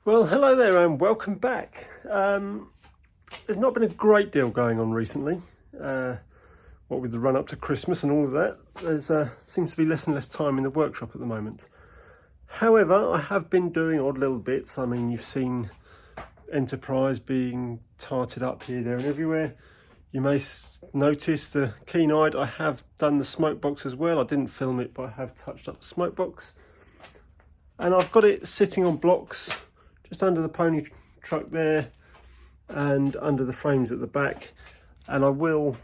Well, hello there and welcome back. There's not been a great deal going on recently. What with the run up to Christmas and all of that, there seems to be less and less time in the workshop at the moment. However, I have been doing odd little bits. I mean, you've seen Enterprise being tarted up here, there and everywhere. You may notice the keen-eyed, I have done the smoke box as well. I didn't film it, but I have touched up the smoke box. And I've got it sitting on blocks just under the pony truck there and under the frames at the back, and I will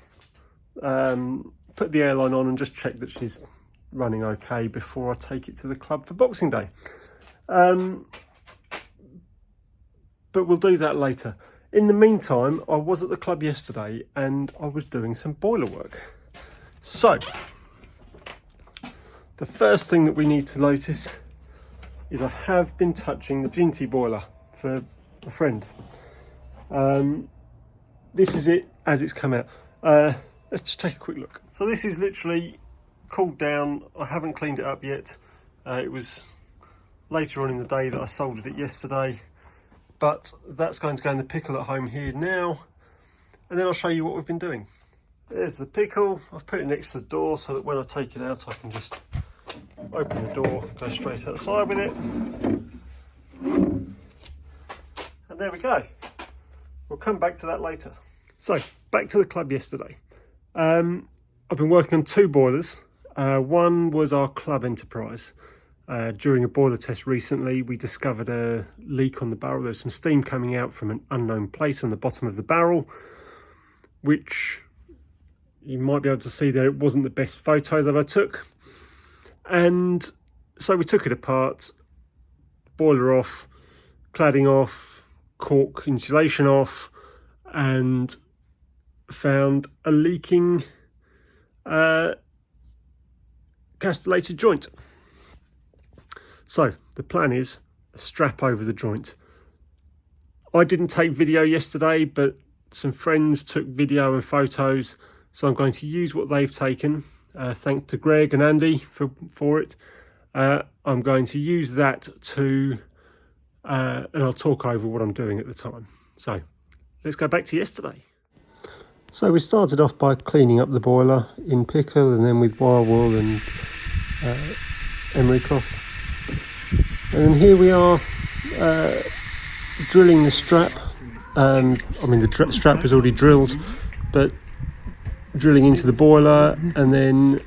put the airline on and just check that she's running okay before I take it to the club for Boxing Day. But we'll do that later. In the meantime, I was at the club yesterday and I was doing some boiler work. So the first thing that we need to notice is I have been touching the Ginty boiler for a friend. This is it as it's come out. Let's just take a quick look. So this is literally cooled down. I haven't cleaned it up yet. It was later on in the day that I soldered it yesterday, but that's going to go in the pickle at home here now. And then I'll show you what we've been doing. There's the pickle. I've put it next to the door so that when I take it out, I can just open the door, go straight outside with it, and there we go. We'll come back to that later. So back to the club yesterday. I've been working on two boilers. One was our club Enterprise. During a boiler test recently, we discovered a leak on the barrel. There's some steam coming out from an unknown place on the bottom of the barrel, which you might be able to see there. It wasn't the best photo that I took. And so we took it apart, boiler off, cladding off, cork insulation off, and found a leaking castellated joint. So the plan is a strap over the joint. I didn't take video yesterday, but some friends took video and photos, so I'm going to use what they've taken. Thanks to Greg and Andy for it. I'm going to use that to, and I'll talk over what I'm doing at the time. So let's go back to yesterday. So we started off by cleaning up the boiler in pickle and then with wire wool and emery cloth. And then here we are drilling the strap. I mean the strap is already drilled, but drilling into the boiler and then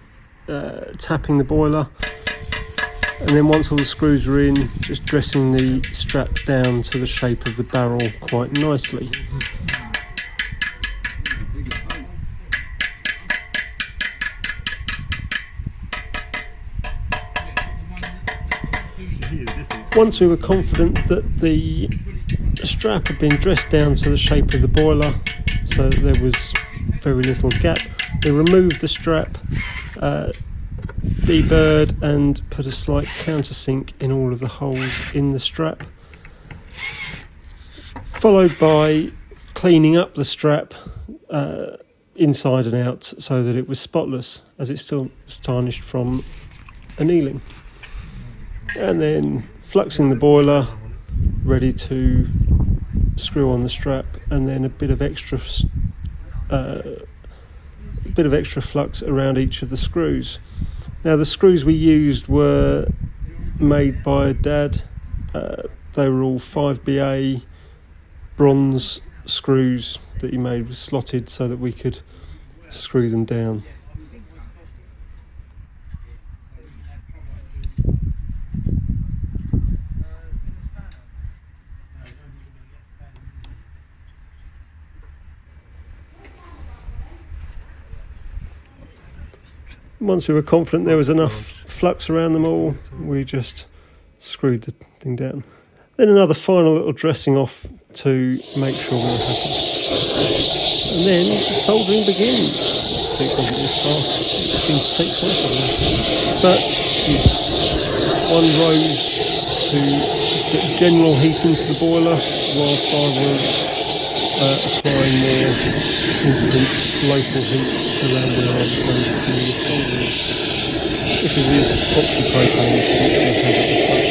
tapping the boiler, and then once all the screws are in, just dressing the strap down to the shape of the barrel quite nicely. Once we were confident that the strap had been dressed down to the shape of the boiler so that there was very little gap, we removed the strap, deburred and put a slight countersink in all of the holes in the strap, followed by cleaning up the strap inside and out so that it was spotless, as it still was tarnished from annealing, and then fluxing the boiler ready to screw on the strap, and then a bit of extra flux around each of the screws. Now the screws we used were made by Dad. They were all 5BA bronze screws that he made with slotted so that we could screw them down. Once we were confident there was enough flux around them all, we just screwed the thing down. Then another final little dressing off to make sure we were happy. And then soldering begins. It wasn't this fast, it seems to take quite a while. But one rose to get general heating to the boiler, whilst I was applying more instant local heat around where I was going to do the soldering. This is Oxy-propane, which we have at the front.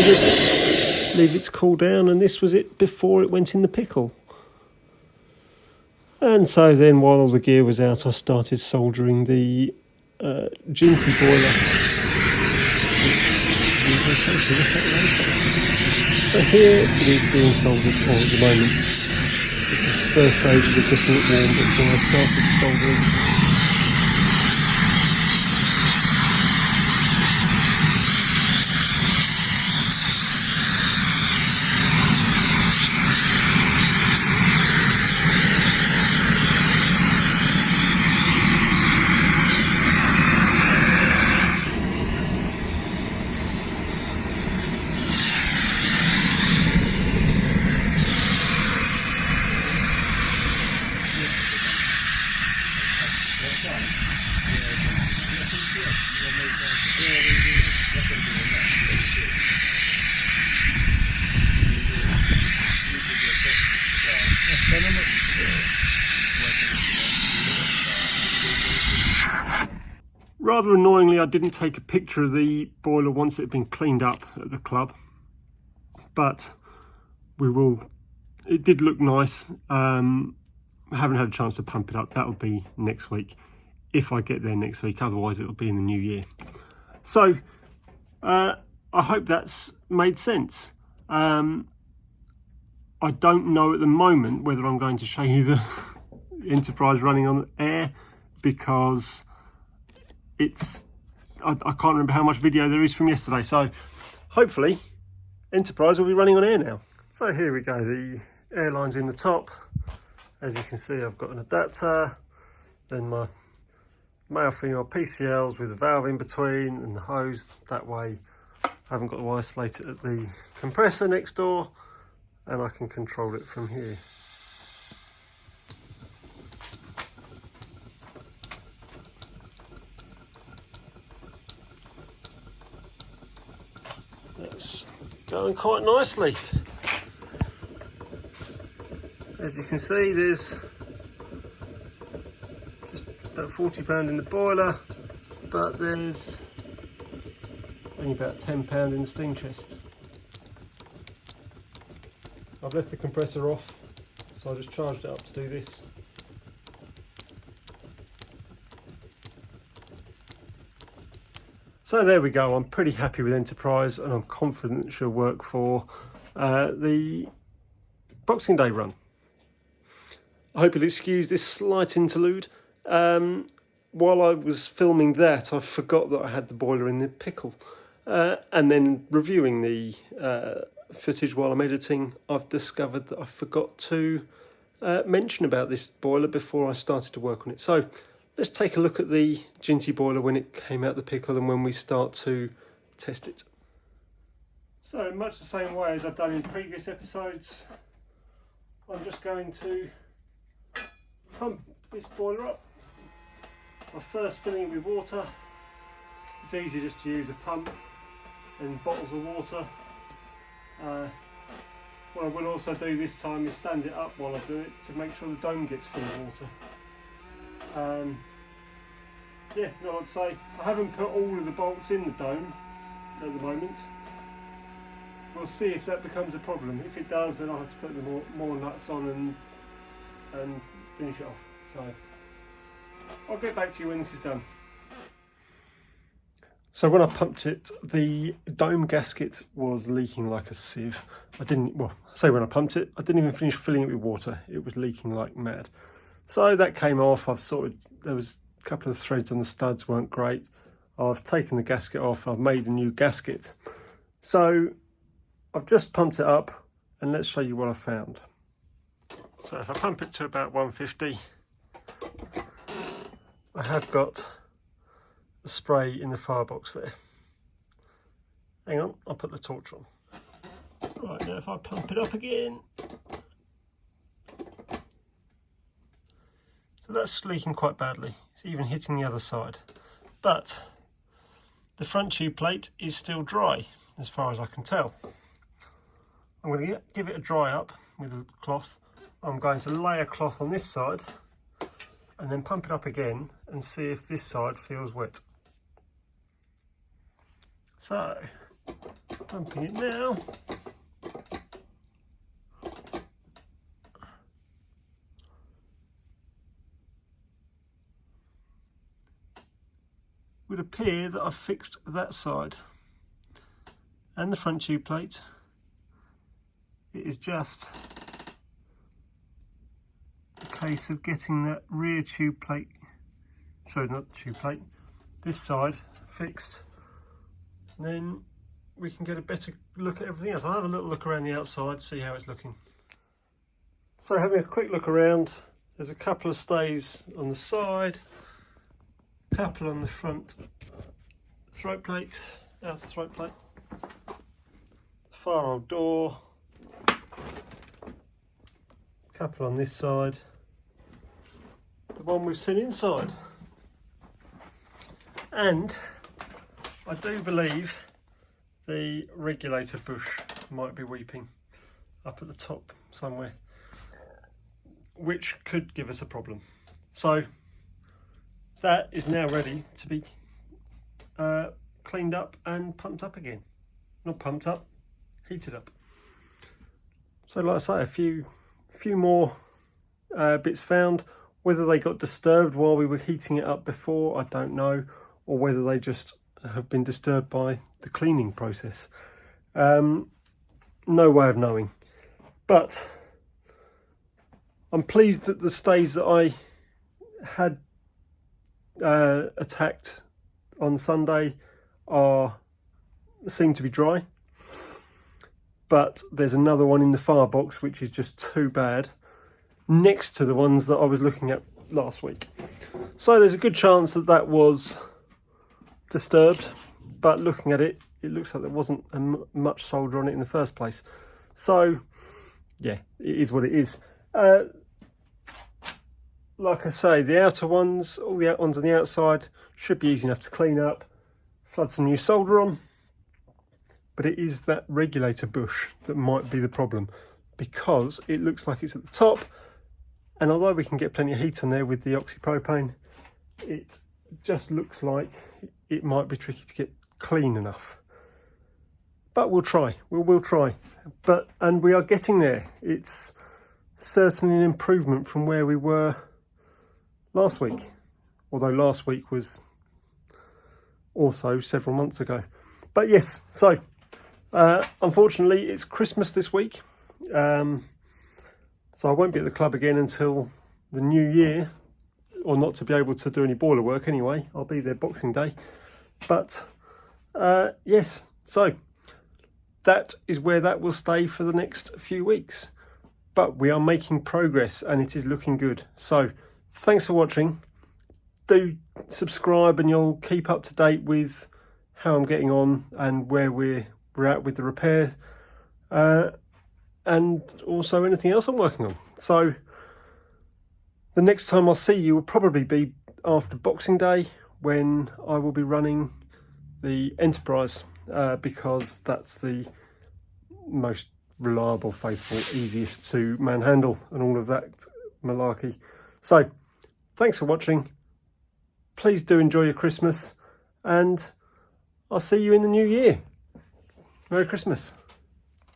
soldered, leave it to cool down, and this was it before it went in the pickle. And so then while all the gear was out, I started soldering the Ginty boiler. So here it is being soldered for at the moment. The first stage was getting it warm before I started soldering. Rather annoyingly, I didn't take a picture of the boiler once it had been cleaned up at the club, but we will. It did look nice. I haven't had a chance to pump it up. That will be next week, if I get there next week. Otherwise, it will be in the new year. So I hope that's made sense. I don't know at the moment whether I'm going to show you the Enterprise running on air, because I can't remember how much video there is from yesterday. So hopefully Enterprise will be running on air now. So here we go, the airline's in the top. As you can see, I've got an adapter, then my male female PCLs with a valve in between and the hose. That way I haven't got to isolate it at the compressor next door, and I can control it from here. That's going quite nicely. As you can see, there's just about 40 pound in the boiler, but there's only about 10 pound in the steam chest. I've left the compressor off, so I just charged it up to do this. So there we go. I'm pretty happy with Enterprise, and I'm confident she'll work for the Boxing Day run. I hope you'll excuse this slight interlude. While I was filming that, I forgot that I had the boiler in the pickle. And then reviewing the footage while I'm editing, I've discovered that I forgot to mention about this boiler before I started to work on it. So let's take a look at the Ginty boiler when it came out the pickle and when we start to test it. So much the same way as I've done in previous episodes, I'm just going to pump this boiler up. I'm first filling it with water. It's easy just to use a pump and bottles of water. What I will also do this time is stand it up while I do it to make sure the dome gets full of water. Yeah, not a lot to say. I haven't put all of the bolts in the dome at the moment. We'll see if that becomes a problem. If it does, then I'll have to put the more nuts on and finish it off. So I'll get back to you when this is done. So when I pumped it, the dome gasket was leaking like a sieve. When I pumped it, I didn't even finish filling it with water. It was leaking like mad. So that came off. There was a couple of threads on the studs weren't great. I've taken the gasket off. I've made a new gasket. So I've just pumped it up, and let's show you what I found. So if I pump it to about 150, I have got the spray in the firebox there. Hang on, I'll put the torch on. Right, now if I pump it up again. So that's leaking quite badly. It's even hitting the other side. But the front tube plate is still dry, as far as I can tell. I'm going to give it a dry up with a cloth. I'm going to lay a cloth on this side and then pump it up again and see if this side feels wet. So Dumping it now. Would appear that I've fixed that side and the front tube plate. It is just a case of getting that rear tube plate, sorry, not tube plate, this side fixed, and then we can get a better look at everything else. I'll have a little look around the outside, see how it's looking. So having a quick look around, there's a couple of stays on the side, a couple on the front throat plate, outer throat plate, far old door, a couple on this side, the one we've seen inside, and I do believe the regulator bush might be weeping up at the top somewhere, which could give us a problem. So that is now ready to be cleaned up and pumped up again. Not pumped up, heated up. So like I say, a few more bits found. Whether they got disturbed while we were heating it up before, I don't know, or whether they just have been disturbed by the cleaning process. No way of knowing. But I'm pleased that the stays that I had attacked on Sunday seem to be dry, but there's another one in the firebox which is just too bad, next to the ones that I was looking at last week. So there's a good chance that that was disturbed, but looking at it, it looks like there wasn't much solder on it in the first place. So yeah, it is what it is. Like I say, the outer ones, all the ones on the outside should be easy enough to clean up, flood some new solder on, but it is that regulator bush that might be the problem, because it looks like it's at the top, and although we can get plenty of heat on there with the Oxy-propane, it just looks like it might be tricky to get clean enough. But we'll try, we'll try. And we are getting there. It's certainly an improvement from where we were last week, although last week was also several months ago. But yes, so unfortunately it's Christmas this week, so I won't be at the club again until the new year, or not to be able to do any boiler work anyway. I'll be there Boxing Day. But yes, so that is where that will stay for the next few weeks. But we are making progress and it is looking good. So thanks for watching. Do subscribe and you'll keep up to date with how I'm getting on and where we're at with the repairs, and also anything else I'm working on. So the next time I'll see you will probably be after Boxing Day, when I will be running the Enterprise, because that's the most reliable, faithful, easiest to manhandle and all of that malarkey. So thanks for watching. Please do enjoy your Christmas, and I'll see you in the new year. Merry Christmas.